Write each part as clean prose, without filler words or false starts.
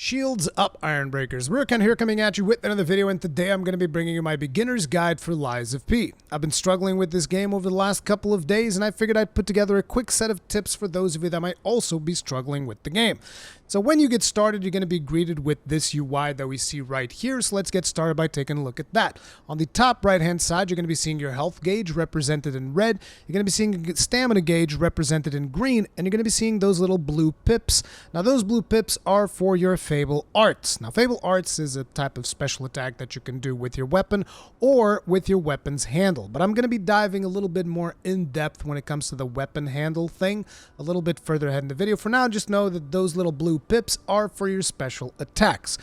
Shields up, Ironbreakers. Rurikhan here coming at you with another video, and today I'm going to be bringing you my beginner's guide for Lies of P. I've been struggling with this game over the last couple of days, and I figured I'd put together a quick set of tips for those of you that might also be struggling with the game. So when you get started, you're going to be greeted with this UI that we see right here, so let's get started by taking a look at that. On the top right-hand side, you're going to be seeing your health gauge represented in red, you're going to be seeing a stamina gauge represented in green, and you're going to be seeing those little blue pips. Now those blue pips are for your Fable arts. Now Fable arts is a type of special attack that you can do with your weapon or with your weapon's handle, but I'm going to be diving a little bit more in depth when it comes to the weapon handle thing a little bit further ahead in the video. For now, just know that those little blue pips are for your special attacks.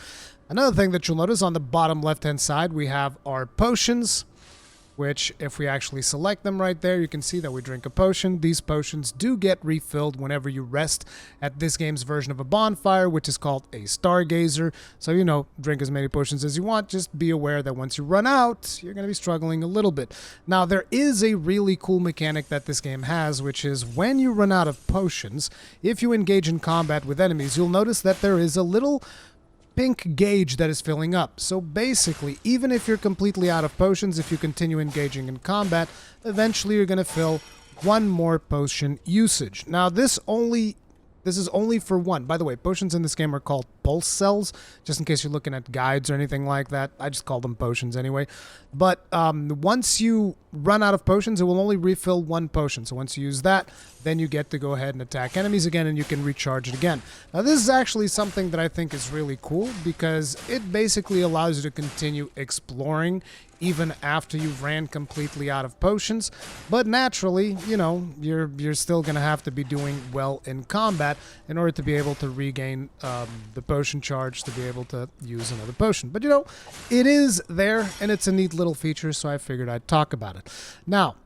Another thing that you'll notice on the bottom left hand side, we have our potions, which if we actually select them right there, you can see that we drink a potion. These potions do get refilled whenever you rest at this game's version of a bonfire, which is called a stargazer. So, you know, drink as many potions as you want. Just be aware that once you run out, you're going to be struggling a little bit. Now, there is a really cool mechanic that this game has, which is when you run out of potions, if you engage in combat with enemies, you'll notice that there is a little pink gauge that is filling up. So basically, even if you're completely out of potions, if you continue engaging in combat, eventually you're going to fill one more potion usage. Now this is only for one. By the way, potions in this game are called pulse cells, just in case you're looking at guides or anything like that. I just call them potions anyway. But once you run out of potions, it will only refill one potion. So once you use that, then you get to go ahead and attack enemies again, and you can recharge it again. Now this is actually something that I think is really cool, because it basically allows you to continue exploring even after you've ran completely out of potions. But naturally, you know, you're still going to have to be doing well in combat in order to be able to regain the potion charge to be able to use another potion. But you know, it is there, and it's a neat little feature, so I figured I'd talk about it. Now,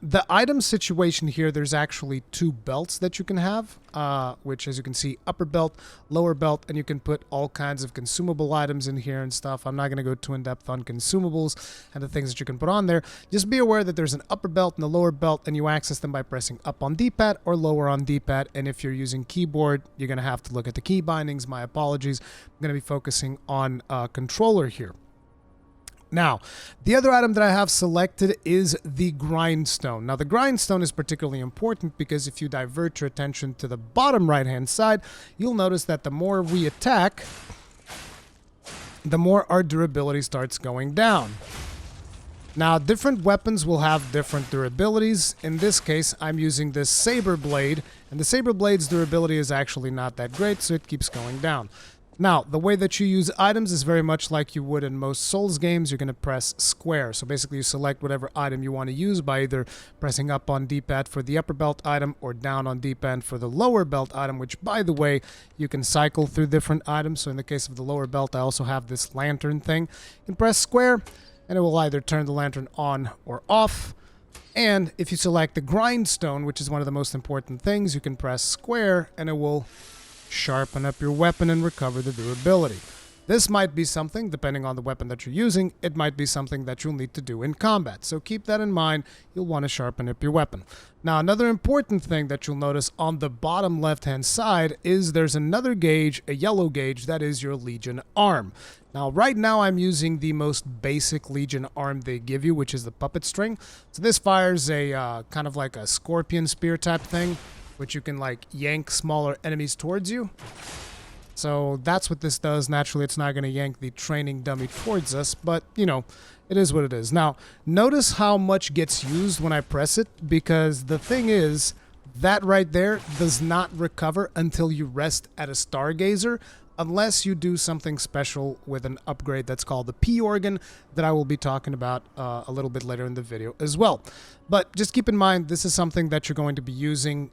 the item situation here, there's actually two belts that you can have, which, as you can see, upper belt, lower belt, and you can put all kinds of consumable items in here and stuff. I'm not going to go too in-depth on consumables and the things that you can put on there. Just be aware that there's an upper belt and a lower belt, and you access them by pressing up on D-pad or lower on D-pad. And if you're using keyboard, you're going to have to look at the key bindings. My apologies. I'm going to be focusing on controller here. Now, the other item that I have selected is the grindstone. Now, the grindstone is particularly important because if you divert your attention to the bottom right-hand side, you'll notice that the more we attack, the more our durability starts going down. Now, different weapons will have different durabilities. In this case, I'm using this saber blade, and the saber blade's durability is actually not that great, so it keeps going down. Now, the way that you use items is very much like you would in most Souls games. You're going to press square. So basically you select whatever item you want to use by either pressing up on D-pad for the upper belt item or down on D-pad for the lower belt item, which, by the way, you can cycle through different items. So in the case of the lower belt, I also have this lantern thing. You can press square and it will either turn the lantern on or off. And if you select the grindstone, which is one of the most important things, you can press square and it will sharpen up your weapon and recover the durability. This might be something, depending on the weapon that you're using, it might be something that you'll need to do in combat. So keep that in mind. You'll want to sharpen up your weapon. Now, another important thing that you'll notice on the bottom left-hand side is there's another gauge, a yellow gauge, that is your Legion arm. Now, right now I'm using the most basic Legion arm they give you, which is the puppet string. So this fires a kind of like a scorpion spear type thing, which you can like yank smaller enemies towards you. So that's what this does. Naturally, it's not going to yank the training dummy towards us, but you know, it is what it is. Now, notice how much gets used when I press it, because the thing is, that right there does not recover until you rest at a stargazer, unless you do something special with an upgrade that's called the P organ that I will be talking about a little bit later in the video as well. But just keep in mind, this is something that you're going to be using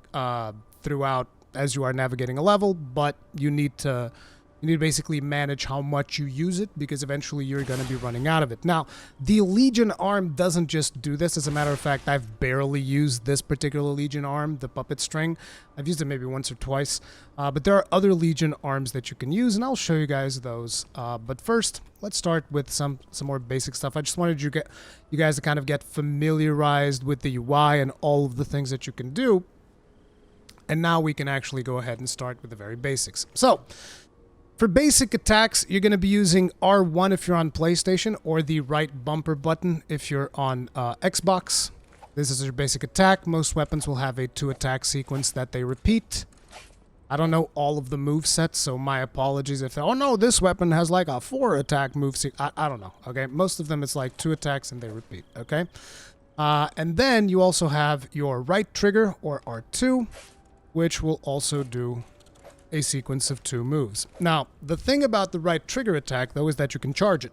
throughout as you are navigating a level, but you need to basically manage how much you use it, because eventually you're going to be running out of it. Now, the Legion arm doesn't just do this. As a matter of fact, I've barely used this particular Legion arm, the puppet string. I've used it maybe once or twice, but there are other Legion arms that you can use, and I'll show you guys those. But first, let's start with some more basic stuff. I just wanted you guys to kind of get familiarized with the UI and all of the things that you can do. And now we can actually go ahead and start with the very basics. So, for basic attacks, you're going to be using R1 if you're on PlayStation, or the right bumper button if you're on Xbox. This is your basic attack. Most weapons will have a 2-attack sequence that they repeat. I don't know all of the movesets, so my apologies if oh no, this weapon has like a 4-attack move I don't know, okay? Most of them it's like 2 attacks and they repeat, okay? And then you also have your right trigger, or R2, which will also do a sequence of 2 moves. Now, the thing about the right trigger attack, though, is that you can charge it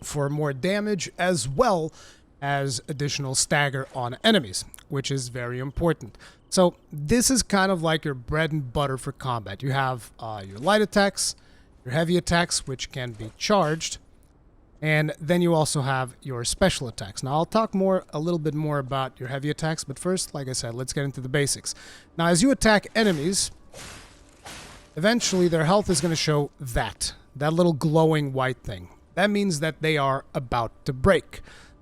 for more damage as well as additional stagger on enemies, which is very important. So this is kind of like your bread and butter for combat. You have your light attacks, your heavy attacks, which can be charged, and then you also have your special attacks. Now, I'll talk a little bit more about your heavy attacks, but first, like I said, let's get into the basics. Now, as you attack enemies, eventually their health is going to show that little glowing white thing. That means that they are about to break.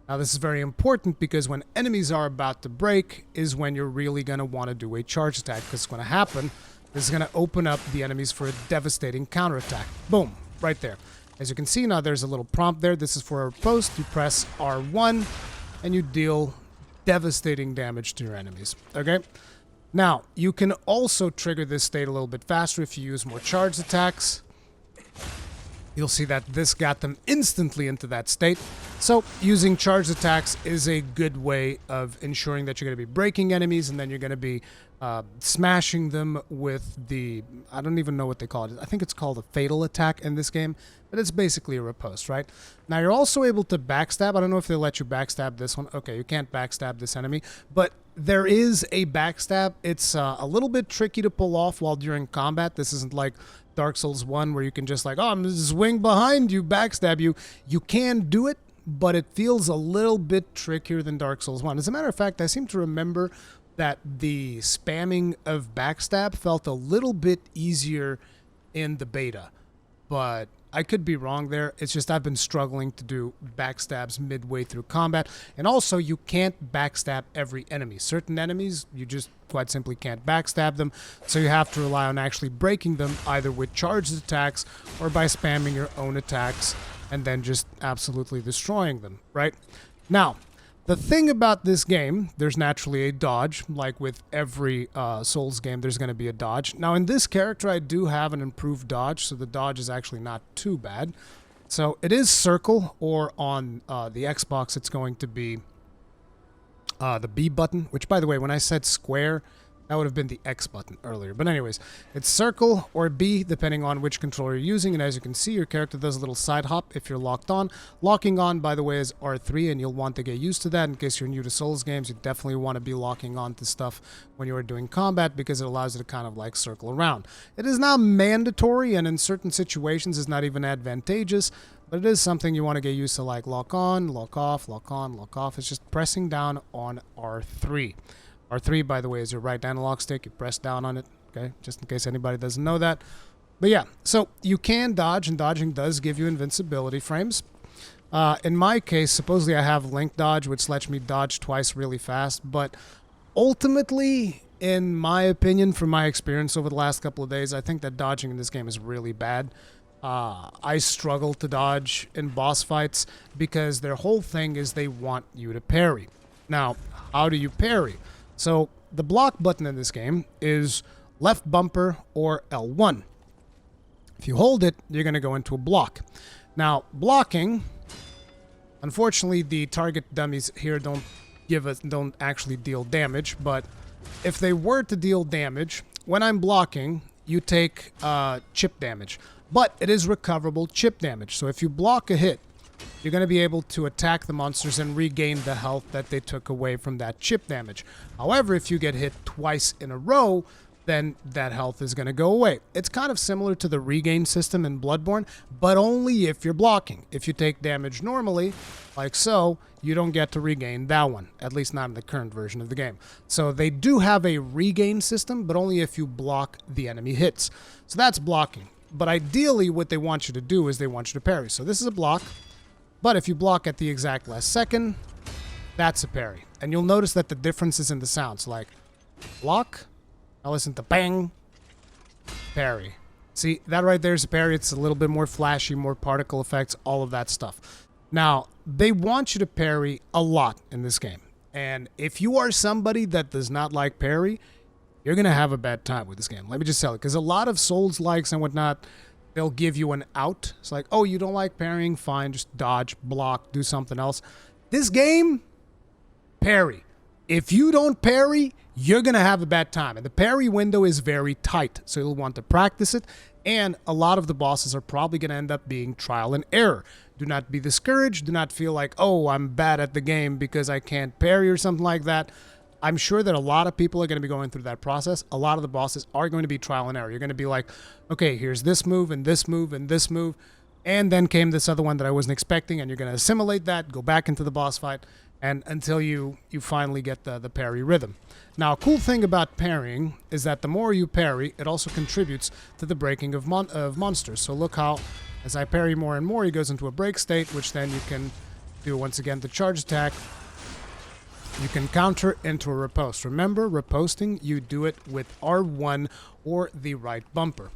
Now, this is very important because when enemies are about to break is when you're really going to want to do a charge attack, because what's going to happen is going to open up the enemies for a devastating counterattack. Boom, right there. As you can see now, there's a little prompt there. This is for a riposte. You press R1 and you deal devastating damage to your enemies, okay? Now, you can also trigger this state a little bit faster if you use more charged attacks. You'll see that this got them instantly into that state. So, using charged attacks is a good way of ensuring that you're going to be breaking enemies, and then you're going to be smashing them with the... I don't even know what they call it. I think it's called a fatal attack in this game, but it's basically a riposte, right? Now, you're also able to backstab. I don't know if they let you backstab this one. Okay, you can't backstab this enemy, but there is a backstab. It's a little bit tricky to pull off while during combat. This isn't like Dark Souls 1 where you can just like, oh, I'm just swing behind you, backstab you. You can do it, but it feels a little bit trickier than Dark Souls 1. As a matter of fact, I seem to remember that the spamming of backstab felt a little bit easier in the beta, but I could be wrong there. It's just I've been struggling to do backstabs midway through combat. And also, you can't backstab every enemy. Certain enemies, you just quite simply can't backstab them. So you have to rely on actually breaking them either with charged attacks or by spamming your own attacks and then just absolutely destroying them, right? Now, the thing about this game, there's naturally a dodge. Like with every Souls game, there's going to be a dodge. Now, in this character, I do have an improved dodge, so the dodge is actually not too bad. So it is circle, or on the Xbox, it's going to be the B button, which, by the way, when I said square, that would have been the X button earlier. But anyways, it's circle or B, depending on which controller you're using. And as you can see, your character does a little side hop if you're locked on. Locking on, by the way, is R3, and you'll want to get used to that. In case you're new to Souls games, you definitely want to be locking on to stuff when you are doing combat, because it allows you to kind of like circle around. It is not mandatory, and in certain situations is not even advantageous, but it is something you want to get used to, like lock on, lock off, lock on, lock off. It's just pressing down on R3. R3, by the way, is your right analog stick. You press down on it, okay? Just in case anybody doesn't know that. But yeah, so you can dodge, and dodging does give you invincibility frames. In my case, supposedly I have link dodge, which lets me dodge twice really fast. But ultimately, in my opinion, from my experience over the last couple of days, I think that dodging in this game is really bad. I struggle to dodge in boss fights because their whole thing is they want you to parry. Now, how do you parry? So the block button in this game is left bumper or L1. If you hold it, you're going to go into a block. Now, blocking, unfortunately, the target dummies here don't actually deal damage, but if they were to deal damage, when I'm blocking, you take chip damage. But it is recoverable chip damage. So if you block a hit, you're going to be able to attack the monsters and regain the health that they took away from that chip damage. However, if you get hit twice in a row, then that health is going to go away. It's kind of similar to the regain system in Bloodborne, but only if you're blocking. If you take damage normally, like so, you don't get to regain that one, at least not in the current version of the game. So they do have a regain system, but only if you block the enemy hits. So that's blocking. But ideally, what they want you to do is they want you to parry. So this is a block. But if you block at the exact last second, that's a parry. And you'll notice that the difference is in the sounds. Like, block, Now listen to bang, parry. See, that right there is a parry. It's a little bit more flashy, more particle effects, all of that stuff. Now, they want you to parry a lot in this game. And if you are somebody that does not like parry, you're going to have a bad time with this game. Let me just tell you, because a lot of Souls-likes and whatnot, they'll give you an out. It's like, oh, you don't like parrying? Fine, just dodge, block, do something else. This game, parry. If you don't parry, you're going to have a bad time. And the parry window is very tight, so you'll want to practice it. And a lot of the bosses are probably going to end up being trial and error. Do not be discouraged. Do not feel like, oh, I'm bad at the game because I can't parry or something like that. I'm sure that a lot of people are going to be going through that process. A lot of the bosses are going to be trial and error. You're going to be like, okay, here's this move and this move and this move. And then came this other one that I wasn't expecting, and you're going to assimilate that, go back into the boss fight, and until you finally get the parry rhythm. Now, a cool thing about parrying is that the more you parry, it also contributes to the breaking of monsters. So look how, as I parry more and more, he goes into a break state, which then you can do, once again, the charge attack. You can counter into a riposte. Remember, riposting, you do it with R1 or the right bumper.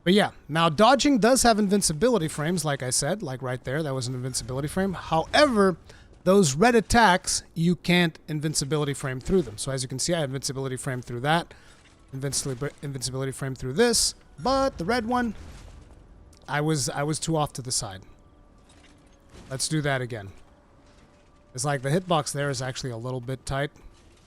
But yeah, now dodging does have invincibility frames, like I said, like right there, that was an invincibility frame. However, those red attacks, you can't invincibility frame through them. So as you can see, I have invincibility frame through that, invincibility frame through this, but the red one, I was too off to the side. Let's do that again. It's like the hitbox there is actually a little bit tight.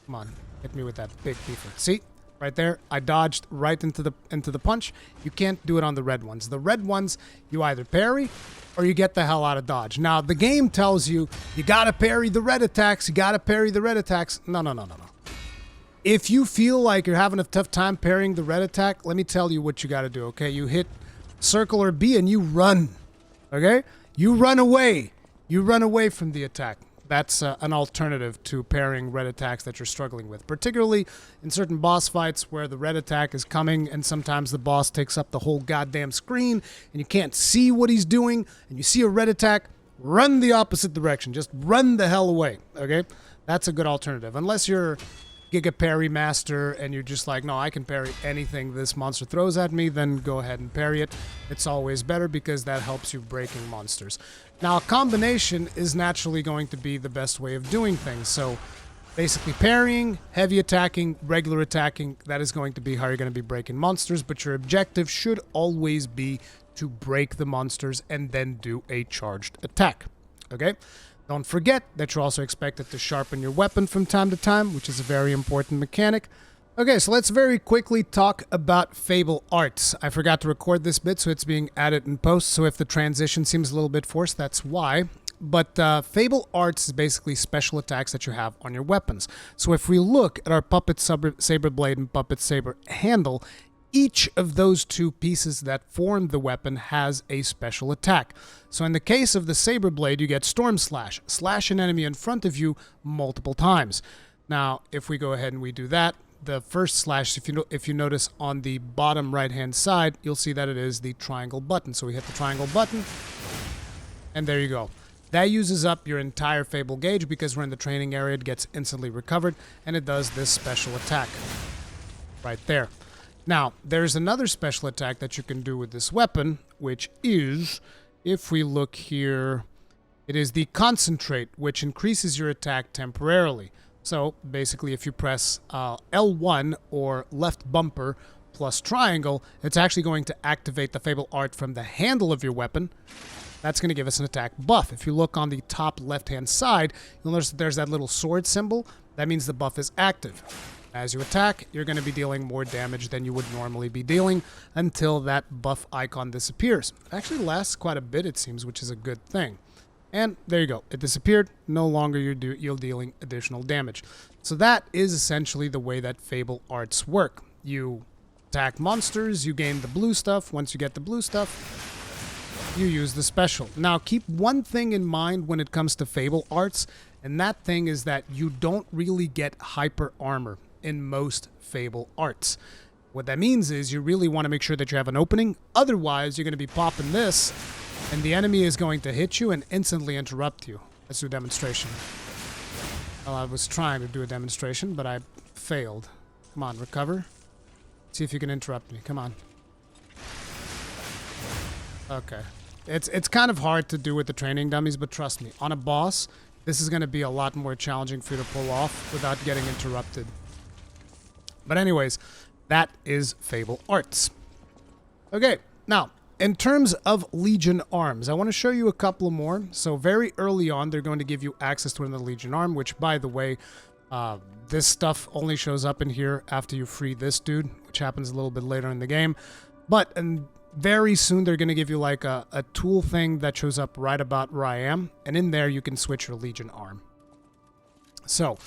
Come on, hit me with that big beefer. See? Right there, I dodged right into the punch. You can't do it on the red ones. The red ones, you either parry or you get the hell out of dodge. Now, the game tells you, you gotta parry the red attacks, you gotta parry the red attacks. No. If you feel like you're having a tough time parrying the red attack, let me tell you what you gotta do, okay? You hit circle or B and you run, okay? You run away. You run away from the attack. That's an alternative to parrying red attacks that you're struggling with, particularly in certain boss fights where the red attack is coming and sometimes the boss takes up the whole goddamn screen and you can't see what he's doing, and you see a red attack, run the opposite direction. Just run the hell away, okay? That's a good alternative. Unless you're Giga Parry Master and you're just like, no, I can parry anything this monster throws at me, then go ahead and parry it. It's always better because that helps you breaking monsters. Now, a combination is naturally going to be the best way of doing things. So basically parrying, heavy attacking, regular attacking, that is going to be how you're going to be breaking monsters, but your objective should always be to break the monsters and then do a charged attack, okay? Don't forget that you're also expected to sharpen your weapon from time to time, which is a very important mechanic. Okay, so let's very quickly talk about Fable arts. I forgot to record this bit, so it's being added in post, so if the transition seems a little bit forced, that's why. But Fable arts is basically special attacks that you have on your weapons. So if we look at our Puppet Saber Blade and Puppet Saber handle, each of those two pieces that form the weapon has a special attack. So in the case of the Saber Blade, you get Storm Slash. Slash an enemy in front of you multiple times. Now, if we go ahead and we do that, the first slash, if you notice on the bottom right-hand side, you'll see that it is the triangle button. So we hit the triangle button, and there you go. That uses up your entire Fable gauge because we're in the training area. It gets instantly recovered, and it does this special attack right there. Now, there's another special attack that you can do with this weapon, which is, if we look here, it is the Concentrate, which increases your attack temporarily. So, basically, if you press L1 or left bumper plus triangle, it's actually going to activate the Fable art from the handle of your weapon. That's going to give us an attack buff. If you look on the top left-hand side, you'll notice that there's that little sword symbol. That means the buff is active. As you attack, you're going to be dealing more damage than you would normally be dealing until that buff icon disappears. It actually lasts quite a bit, it seems, which is a good thing. And there you go. It disappeared. No longer you're dealing additional damage. So that is essentially the way that Fable arts work. You attack monsters, you gain the blue stuff. Once you get the blue stuff, you use the special. Now, keep one thing in mind when it comes to Fable arts, and that thing is that you don't really get hyper armor in most Fable arts. What that means is you really want to make sure that you have an opening. Otherwise, you're going to be popping this, and the enemy is going to hit you and instantly interrupt you. Let's do a demonstration. Well, I was trying to do a demonstration, but I failed. Come on, recover. See if you can interrupt me. Come on. Okay. It's kind of hard to do with the training dummies, but trust me, on a boss, this is going to be a lot more challenging for you to pull off without getting interrupted. But anyways, that is Fable Arts. Okay, now, in terms of Legion arms, I want to show you a couple more. So very early on, they're going to give you access to another Legion arm, which, by the way, this stuff only shows up in here after you free this dude, which happens a little bit later in the game. But very soon, they're going to give you like a tool thing that shows up right about where I am. And in there, you can switch your Legion arm. So,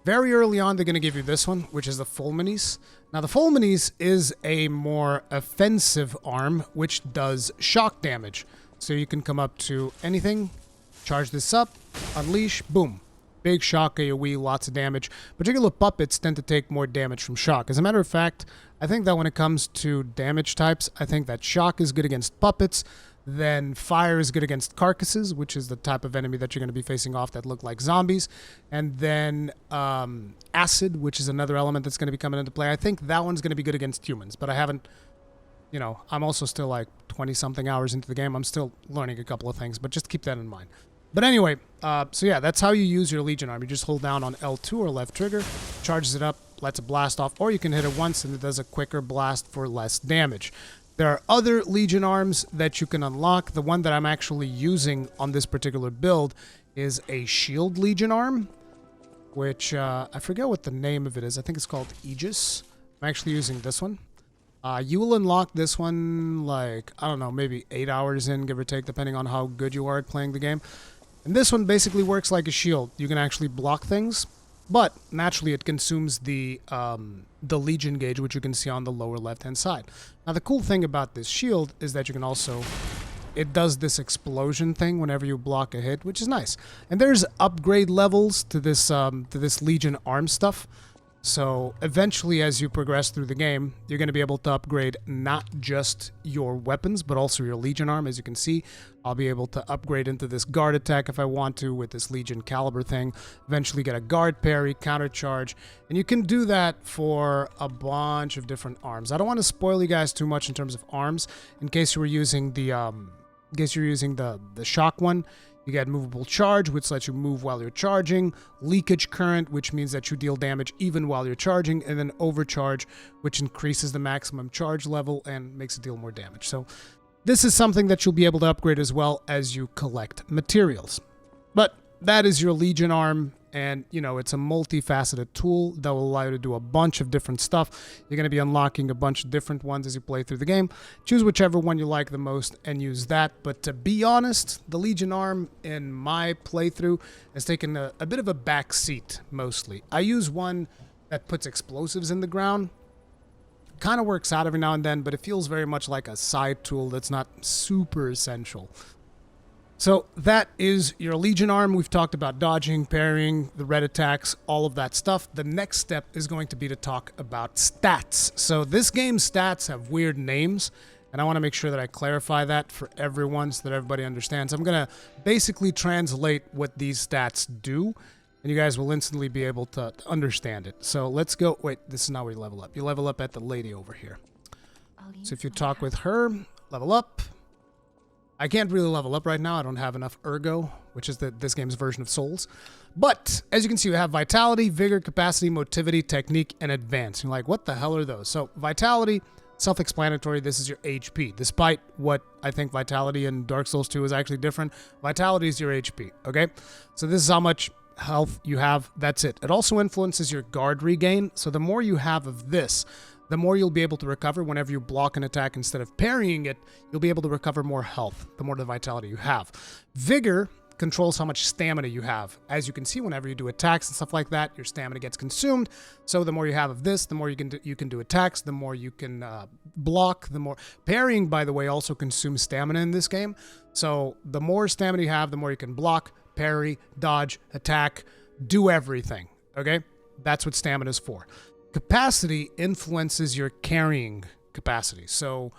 very early on, they're going to give you this one, which is the Fulminis. Now, the Fulminis is a more offensive arm, which does shock damage. So you can come up to anything, charge this up, unleash, boom. Big shock AoE, lots of damage. Particular puppets tend to take more damage from shock. As a matter of fact, I think that when it comes to damage types, I think that shock is good against puppets, then fire is good against carcasses, which is the type of enemy that you're going to be facing off that look like zombies, and then acid, which is another element that's going to be coming into play. I think that one's going to be good against humans, but I haven't, you know, I'm also still like 20-something hours into the game. I'm still learning a couple of things, but just keep that in mind. But anyway, so yeah, that's how you use your Legion arm. You just hold down on L2 or left trigger, charges it up, lets it blast off, or you can hit it once and it does a quicker blast for less damage. There are other Legion arms that you can unlock. The one that I'm actually using on this particular build is a Shield Legion arm, which I forget what the name of it is. I think it's called Aegis. I'm actually using this one. You will unlock this one like, I don't know, maybe 8 hours in, give or take, depending on how good you are at playing the game. And this one basically works like a shield. You can actually block things, but naturally it consumes the Legion gauge, which you can see on the lower left-hand side. Now, the cool thing about this shield is that you can also... It does this explosion thing whenever you block a hit, which is nice. And there's upgrade levels to this Legion arm stuff. So eventually, as you progress through the game, you're going to be able to upgrade not just your weapons, but also your Legion arm. As you can see, I'll be able to upgrade into this guard attack if I want to with this Legion caliber thing. Eventually get a guard parry, counter charge, and you can do that for a bunch of different arms. I don't want to spoil you guys too much in terms of arms. In case you were using the shock one, you get movable charge, which lets you move while you're charging, leakage current, which means that you deal damage even while you're charging, and then overcharge, which increases the maximum charge level and makes it deal more damage. So this is something that you'll be able to upgrade as well as you collect materials. But that is your Legion arm, and you know, it's a multifaceted tool that will allow you to do a bunch of different stuff. You're going to be unlocking a bunch of different ones as you play through the game. Choose whichever one you like the most and use that. But to be honest, the Legion arm in my playthrough has taken a bit of a back seat mostly. I use one that puts explosives in the ground. Kind of works out every now and then, but it feels very much like a side tool that's not super essential. So that is your Legion arm. We've talked about dodging, parrying, the red attacks, all of that stuff. The next step is going to be to talk about stats. So this game's stats have weird names, and I want to make sure that I clarify that for everyone so that everybody understands. I'm going to basically translate what these stats do, and you guys will instantly be able to understand it. So let's go. Wait, this is not where you level up. You level up at the lady over here. So if you talk with her, level up. I can't really level up right now. I don't have enough ergo, which is this game's version of souls. But as you can see, we have vitality, vigor, capacity, motivity, technique, and advance. You're like, what the hell are those? So vitality, self-explanatory. This is your HP. Despite what I think vitality in Dark Souls 2 is actually different, vitality is your HP, okay? So this is how much health you have. That's it. It also influences your guard regain. So the more you have of this, the more you'll be able to recover. Whenever you block an attack instead of parrying it, you'll be able to recover more health, the more the vitality you have. Vigor controls how much stamina you have. As you can see, whenever you do attacks and stuff like that, your stamina gets consumed. So the more you have of this, the more you can do attacks, the more you can block, the more... Parrying, by the way, also consumes stamina in this game. So the more stamina you have, the more you can block, parry, dodge, attack, do everything, okay? That's what stamina is for. Capacity influences your carrying capacity. So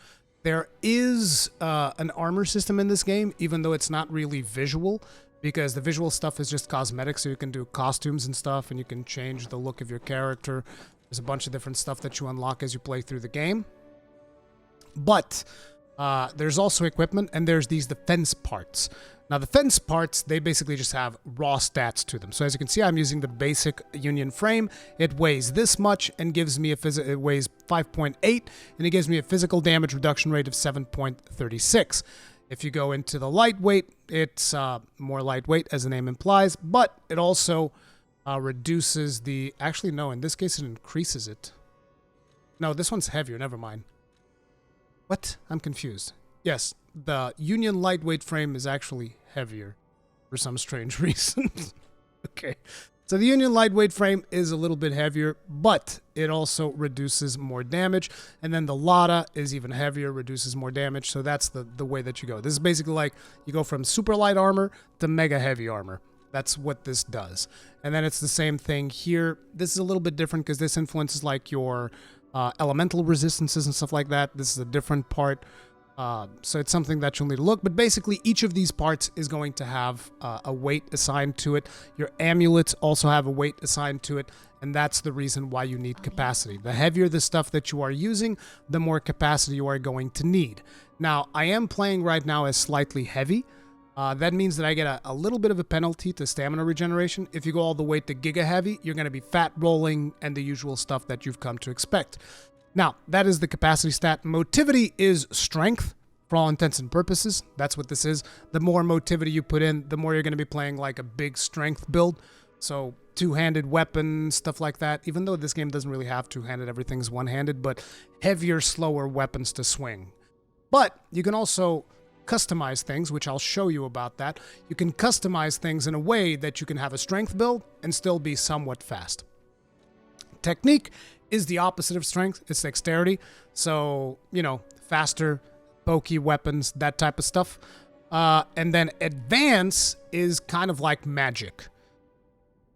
there is an armor system in this game, even though it's not really visual, because the visual stuff is just cosmetic. So you can do costumes and stuff, and you can change the look of your character There's a bunch of different stuff that you unlock as you play through the game. But there's also equipment, and there's these defense parts. Now, the defense parts, they basically just have raw stats to them. So as you can see, I'm using the basic Union frame. It weighs this much and gives me it weighs 5.8, and it gives me a physical damage reduction rate of 7.36. If you go into the lightweight, it's more lightweight, as the name implies, but it also reduces the... Actually, no, in this case, it increases it. No, this one's heavier. Never mind. What? I'm confused. Yes, the Union lightweight frame is actually heavier for some strange reason. Okay. So the Union lightweight frame is a little bit heavier, but it also reduces more damage. And then the Lada is even heavier, reduces more damage. So that's the way that you go. This is basically like you go from super light armor to mega heavy armor. That's what this does. And then it's the same thing here. This is a little bit different because this influences like your elemental resistances and stuff like that. This is a different part. So it's something that you'll need to look. But basically, each of these parts is going to have a weight assigned to it. Your amulets also have a weight assigned to it. And that's the reason why you need capacity. The heavier the stuff that you are using, the more capacity you are going to need. Now, I am playing right now as slightly heavy. That means that I get a little bit of a penalty to stamina regeneration. If you go all the way to Giga Heavy, you're going to be fat rolling and the usual stuff that you've come to expect. Now, that is the capacity stat. Motivity is strength for all intents and purposes. That's what this is. The more motivity you put in, the more you're going to be playing like a big strength build. So two-handed weapons, stuff like that. Even though this game doesn't really have two-handed, everything's one-handed, but heavier, slower weapons to swing. But you can also customize things, which I'll show you about that. You can customize things in a way that you can have a strength build and still be somewhat fast. Technique is the opposite of strength. It's dexterity. So, you know, faster, pokey weapons, that type of stuff. And then advance is kind of like magic.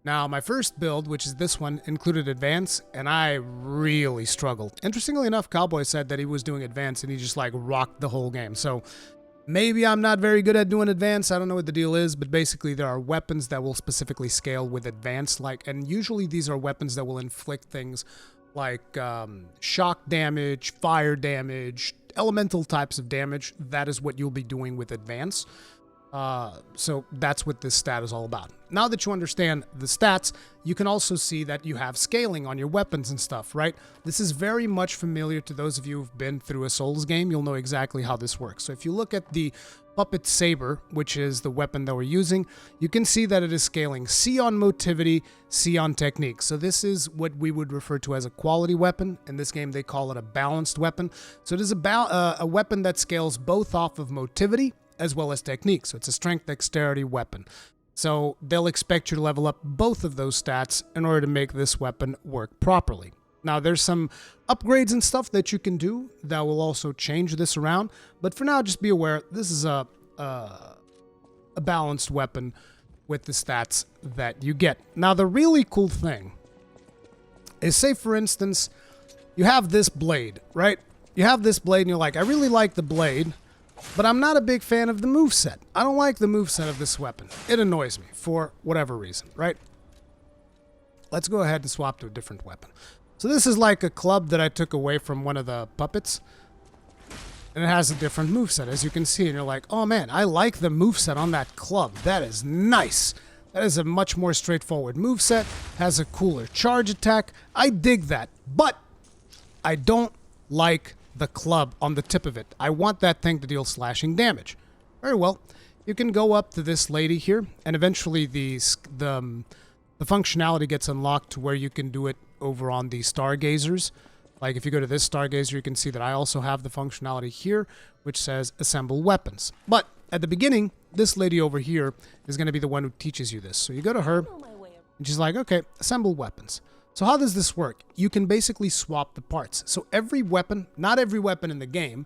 Now, my first build, which is this one, included advance, and I really struggled. Interestingly enough, Cowboy said that he was doing advance, and he just, like, rocked the whole game. So maybe I'm not very good at doing advance. I don't know what the deal is, but basically there are weapons that will specifically scale with advance, and usually these are weapons that will inflict things like shock damage, fire damage, elemental types of damage. That is what you'll be doing with advance. So that's what this stat is all about. Now that you understand the stats, you can also see that you have scaling on your weapons and stuff, right? This is very much familiar to those of you who've been through a Souls game. You'll know exactly how this works. So if you look at the Puppet Saber, which is the weapon that we're using, you can see that it is scaling C on motivity, C on technique. So this is what we would refer to as a quality weapon. In this game, they call it a balanced weapon. So it is a weapon that scales both off of motivity as well as technique. So it's a strength dexterity weapon. So they'll expect you to level up both of those stats in order to make this weapon work properly. Now, there's some upgrades and stuff that you can do that will also change this around. But for now, just be aware, this is a balanced weapon with the stats that you get. Now, the really cool thing is, say, for instance, you have this blade, right? You have this blade and you're like, I really like the blade, but I'm not a big fan of the moveset. I don't like the moveset of this weapon. It annoys me for whatever reason, right? Let's go ahead and swap to a different weapon. So this is like a club that I took away from one of the puppets. And it has a different moveset, as you can see. And you're like, oh man, I like the moveset on that club. That is nice. That is a much more straightforward moveset. Has a cooler charge attack. I dig that. But I don't like the club on the tip of it. I want that thing to deal slashing damage. Very well. You can go up to this lady here, and eventually the functionality gets unlocked to where you can do it over on the Stargazers. Like if you go to this Stargazer, you can see that I also have the functionality here, which says Assemble Weapons. But at the beginning, this lady over here is going to be the one who teaches you this. So you go to her, and she's like, okay, Assemble Weapons. So how does this work? You can basically swap the parts. So every weapon, not every weapon in the game,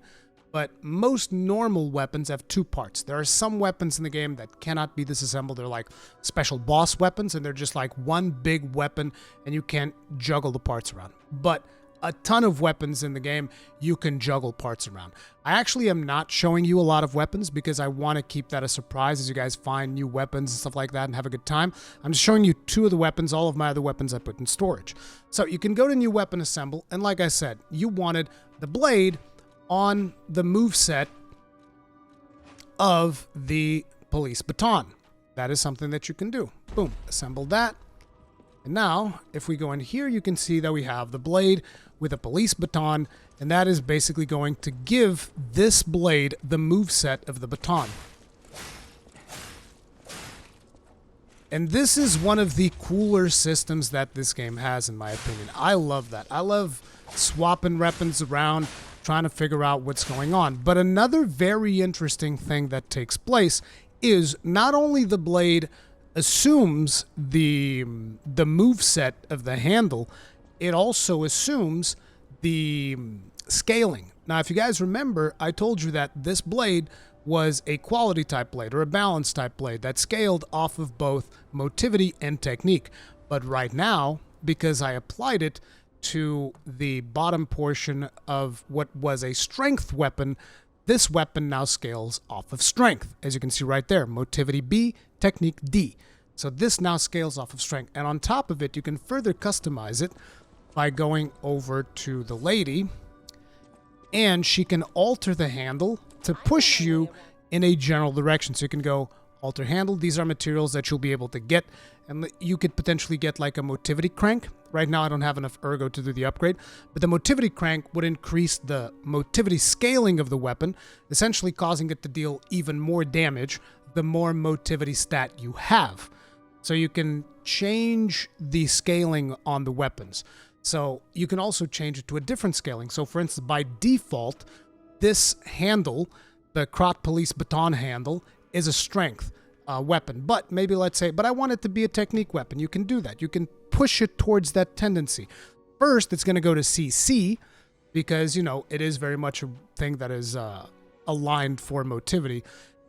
but most normal weapons have two parts. There are some weapons in the game that cannot be disassembled. They're like special boss weapons, and they're just like one big weapon, and you can't juggle the parts around. But a ton of weapons in the game, you can juggle parts around. I actually am not showing you a lot of weapons because I want to keep that a surprise as you guys find new weapons and stuff like that and have a good time. I'm just showing you 2 of the weapons. All of my other weapons I put in storage. So you can go to new weapon assemble, and like I said, you wanted the blade on the moveset of the police baton. That is something that you can do. Boom, assemble that. And now, if we go in here, you can see that we have the blade with a police baton, and that is basically going to give this blade the moveset of the baton. And this is one of the cooler systems that this game has, in my opinion. I love that. I love swapping weapons around, trying to figure out what's going on. But another very interesting thing that takes place is not only the blade assumes the moveset of the handle, it also assumes the scaling. Now, if you guys remember, I told you that this blade was a quality type blade or a balance type blade that scaled off of both motivity and technique. But right now, because I applied it to the bottom portion of what was a strength weapon, this weapon now scales off of strength. As you can see right there, motivity B, technique D. So this now scales off of strength. And on top of it, you can further customize it by going over to the lady, and she can alter the handle to push you in a general direction. So you can go alter handle. These are materials that you'll be able to get, and you could potentially get like a motivity crank. Right now I don't have enough ergo to do the upgrade, but the motivity crank would increase the motivity scaling of the weapon, essentially causing it to deal even more damage the more motivity stat you have. So you can change the scaling on the weapons. So you can also change it to a different scaling. So for instance, by default, this handle, the Crot Police Baton handle, is a strength weapon. But maybe let's say, but I want it to be a technique weapon. You can do that. You can push it towards that tendency. First, it's going to go to CC because, you know, it is very much a thing that is aligned for motivity.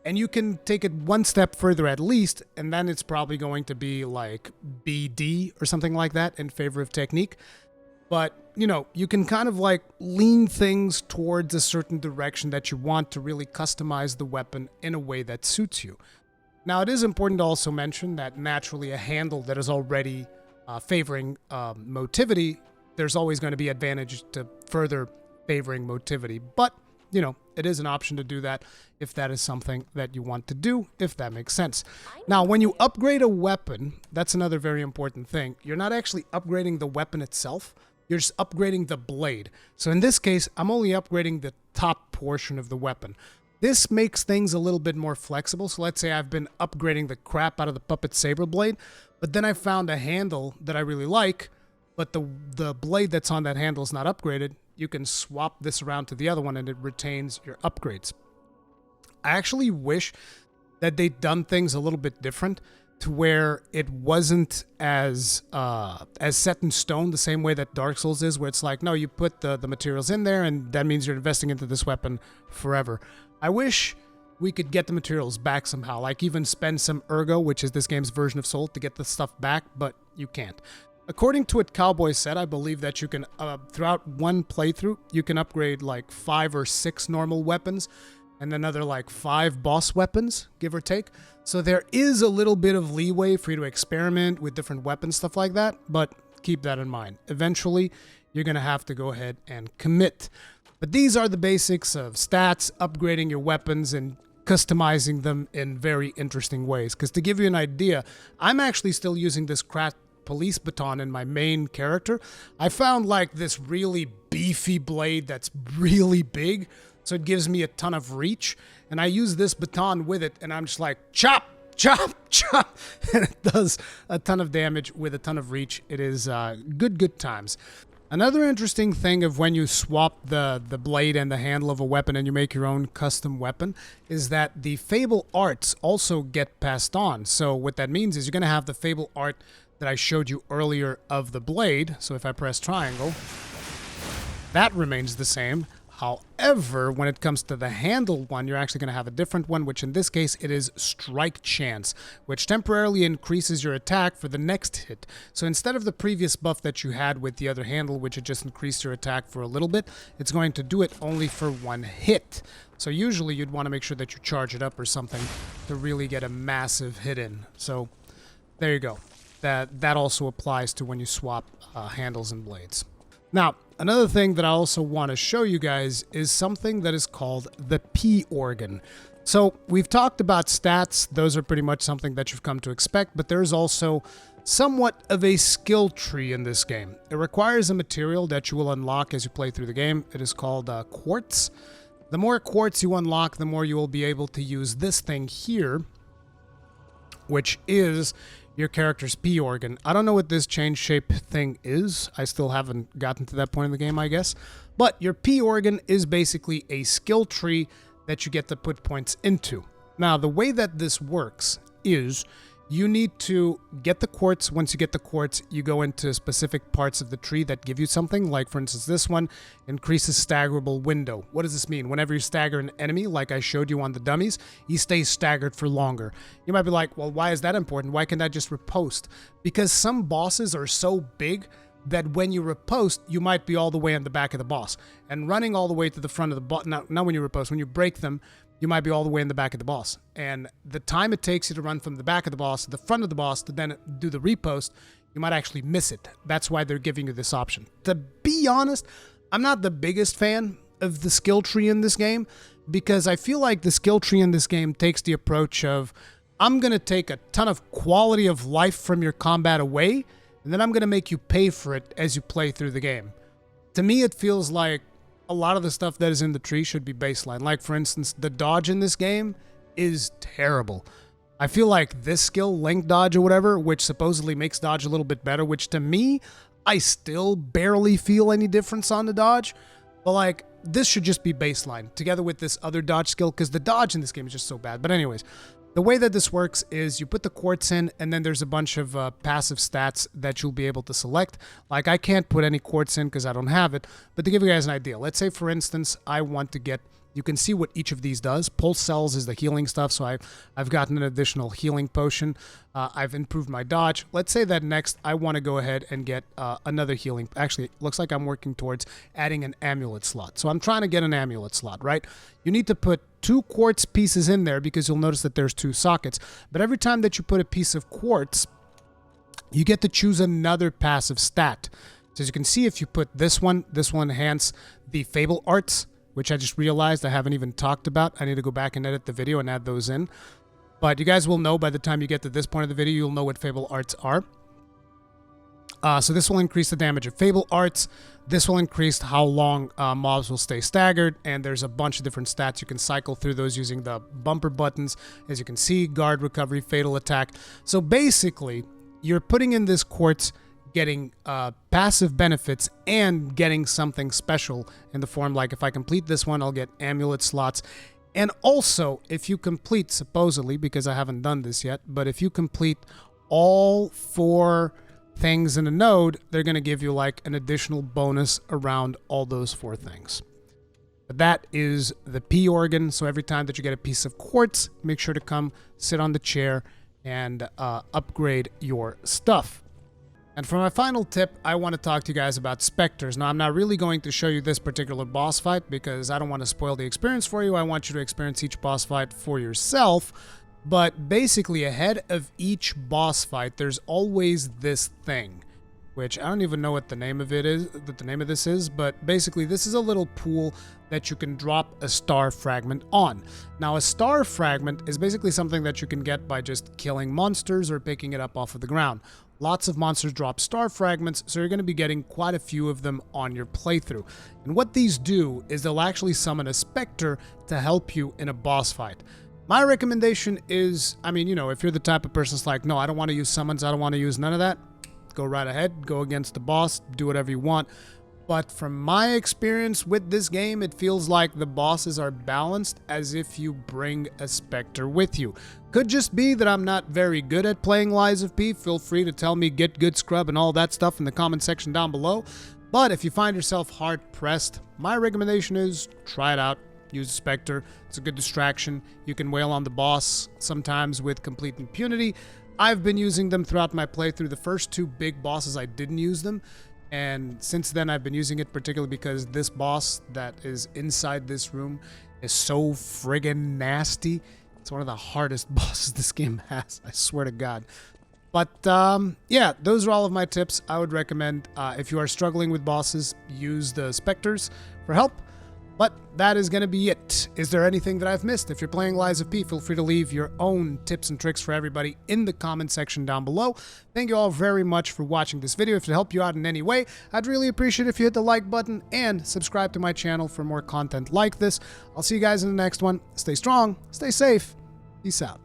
And you can take it one step further at least, and then it's probably going to be like BD or something like that in favor of technique. But, you know, you can kind of like lean things towards a certain direction that you want to really customize the weapon in a way that suits you. Now, it is important to also mention that naturally a handle that is already favoring motivity, there's always going to be advantage to further favoring motivity. But, you know, it is an option to do that if that is something that you want to do, if that makes sense. Now, when you upgrade a weapon, that's another very important thing. You're not actually upgrading the weapon itself. You're just upgrading the blade. So in this case, I'm only upgrading the top portion of the weapon. This makes things a little bit more flexible. So let's say I've been upgrading the crap out of the Puppet Saber blade, but then I found a handle that I really like, but the blade that's on that handle is not upgraded. You can swap this around to the other one and it retains your upgrades. I actually wish that they'd done things a little bit different to where it wasn't as set in stone the same way that Dark Souls is, where it's like, no, you put the materials in there and that means you're investing into this weapon forever. I wish we could get the materials back somehow, like even spend some ergo, which is this game's version of Soul, to get the stuff back, but you can't. According to what Cowboy said, I believe that you can, throughout one playthrough, you can upgrade like 5 or 6 normal weapons and another like 5 boss weapons, give or take. So there is a little bit of leeway for you to experiment with different weapons, stuff like that, but keep that in mind. Eventually, you're going to have to go ahead and commit. But these are the basics of stats, upgrading your weapons, and customizing them in very interesting ways. Because to give you an idea, I'm actually still using this Crot Police Baton in my main character. I found like this really beefy blade that's really big, so it gives me a ton of reach, and I use this baton with it, and I'm just like, chop, chop, chop, and it does a ton of damage with a ton of reach. It is good times. Another interesting thing of when you swap the blade and the handle of a weapon and you make your own custom weapon is that the Fable arts also get passed on. So what that means is you're going to have the Fable art that I showed you earlier of the blade. So if I press triangle, that remains the same. However, when it comes to the handle one, you're actually going to have a different one, which in this case, it is Strike Chance, which temporarily increases your attack for the next hit. So instead of the previous buff that you had with the other handle, which had just increased your attack for a little bit, it's going to do it only for one hit. So usually you'd want to make sure that you charge it up or something to really get a massive hit in. So there you go. That also applies to when you swap handles and blades. Now, another thing that I also want to show you guys is something that is called the P organ. So we've talked about stats. Those are pretty much something that you've come to expect, but there's also somewhat of a skill tree in this game. It requires a material that you will unlock as you play through the game. It is called quartz. The more quartz you unlock, the more you will be able to use this thing here, which is your character's P organ. I don't know what this change shape thing is. I still haven't gotten to that point in the game, I guess. But your P organ is basically a skill tree that you get to put points into. Now, the way that this works is you need to get the quartz. Once you get the quartz, you go into specific parts of the tree that give you something. Like, for instance, this one increases staggerable window. What does this mean? Whenever you stagger an enemy, like I showed you on the dummies, he stays staggered for longer. You might be like, well, why is that important? Why can't I just riposte? Because some bosses are so big that when you riposte, you might be all the way in the back of the boss. And running all the way to the front of the boss, not when you riposte, when you break them, you might be all the way in the back of the boss. And the time it takes you to run from the back of the boss to the front of the boss to then do the repost, you might actually miss it. That's why they're giving you this option. To be honest, I'm not the biggest fan of the skill tree in this game because I feel like the skill tree in this game takes the approach of, I'm going to take a ton of quality of life from your combat away, and then I'm going to make you pay for it as you play through the game. To me, it feels like a lot of the stuff that is in the tree should be baseline. Like, for instance, the dodge in this game is terrible. I feel like this skill, link dodge or whatever, which supposedly makes dodge a little bit better, which to me, I still barely feel any difference on the dodge. But, like, this should just be baseline together with this other dodge skill because the dodge in this game is just so bad. But anyways, the way that this works is you put the quartz in, and then there's a bunch of passive stats that you'll be able to select. Like, I can't put any quartz in because I don't have it, but to give you guys an idea, let's say, for instance, I want to get, you can see what each of these does. Pulse cells is the healing stuff, so I've gotten an additional healing potion. I've improved my dodge. Let's say that next I want to go ahead and get another healing. Actually, it looks like I'm working towards adding an amulet slot. So I'm trying to get an amulet slot, right? You need to put 2 quartz pieces in there because you'll notice that there's 2 sockets. But every time that you put a piece of quartz, you get to choose another passive stat. So as you can see, if you put this one enhance the Fable arts, which I just realized I haven't even talked about. I need to go back and edit the video and add those in. But you guys will know by the time you get to this point of the video, you'll know what Fable arts are. So this will increase the damage of Fable arts. This will increase how long mobs will stay staggered. And there's a bunch of different stats. You can cycle through those using the bumper buttons. As you can see, guard, recovery, fatal attack. So basically, you're putting in this quartz, getting passive benefits and getting something special in the form like if I complete this one, I'll get amulet slots. And also, if you complete, supposedly, because I haven't done this yet, but if you complete all 4 things in a node, they're going to give you like an additional bonus around all those 4 things. But that is the P organ. So every time that you get a piece of quartz, make sure to come sit on the chair and upgrade your stuff. And for my final tip, I want to talk to you guys about Spectres. Now, I'm not really going to show you this particular boss fight because I don't want to spoil the experience for you. I want you to experience each boss fight for yourself. But basically, ahead of each boss fight, there's always this thing, which I don't even know what the name of it is, what the name of this is, but basically this is a little pool that you can drop a star fragment on. Now, a star fragment is basically something that you can get by just killing monsters or picking it up off of the ground. Lots of monsters drop star fragments, so you're going to be getting quite a few of them on your playthrough. And what these do is they'll actually summon a Spectre to help you in a boss fight. My recommendation is, I mean, you know, if you're the type of person that's like, no, I don't want to use summons, I don't want to use none of that, go right ahead, go against the boss, do whatever you want. But from my experience with this game, it feels like the bosses are balanced as if you bring a Spectre with you. Could just be that I'm not very good at playing Lies of P. Feel free to tell me get good scrub and all that stuff in the comment section down below. But if you find yourself hard-pressed, my recommendation is try it out. Use a Spectre. It's a good distraction. You can wail on the boss sometimes with complete impunity. I've been using them throughout my playthrough. The first 2 big bosses, I didn't use them. And since then, I've been using it particularly because this boss that is inside this room is so friggin' nasty. It's one of the hardest bosses this game has, I swear to God. But yeah, those are all of my tips. I would recommend if you are struggling with bosses, use the Spectres for help. But that is going to be it. Is there anything that I've missed? If you're playing Lies of P, feel free to leave your own tips and tricks for everybody in the comment section down below. Thank you all very much for watching this video. If it helped you out in any way, I'd really appreciate it if you hit the like button and subscribe to my channel for more content like this. I'll see you guys in the next one. Stay strong, stay safe, peace out.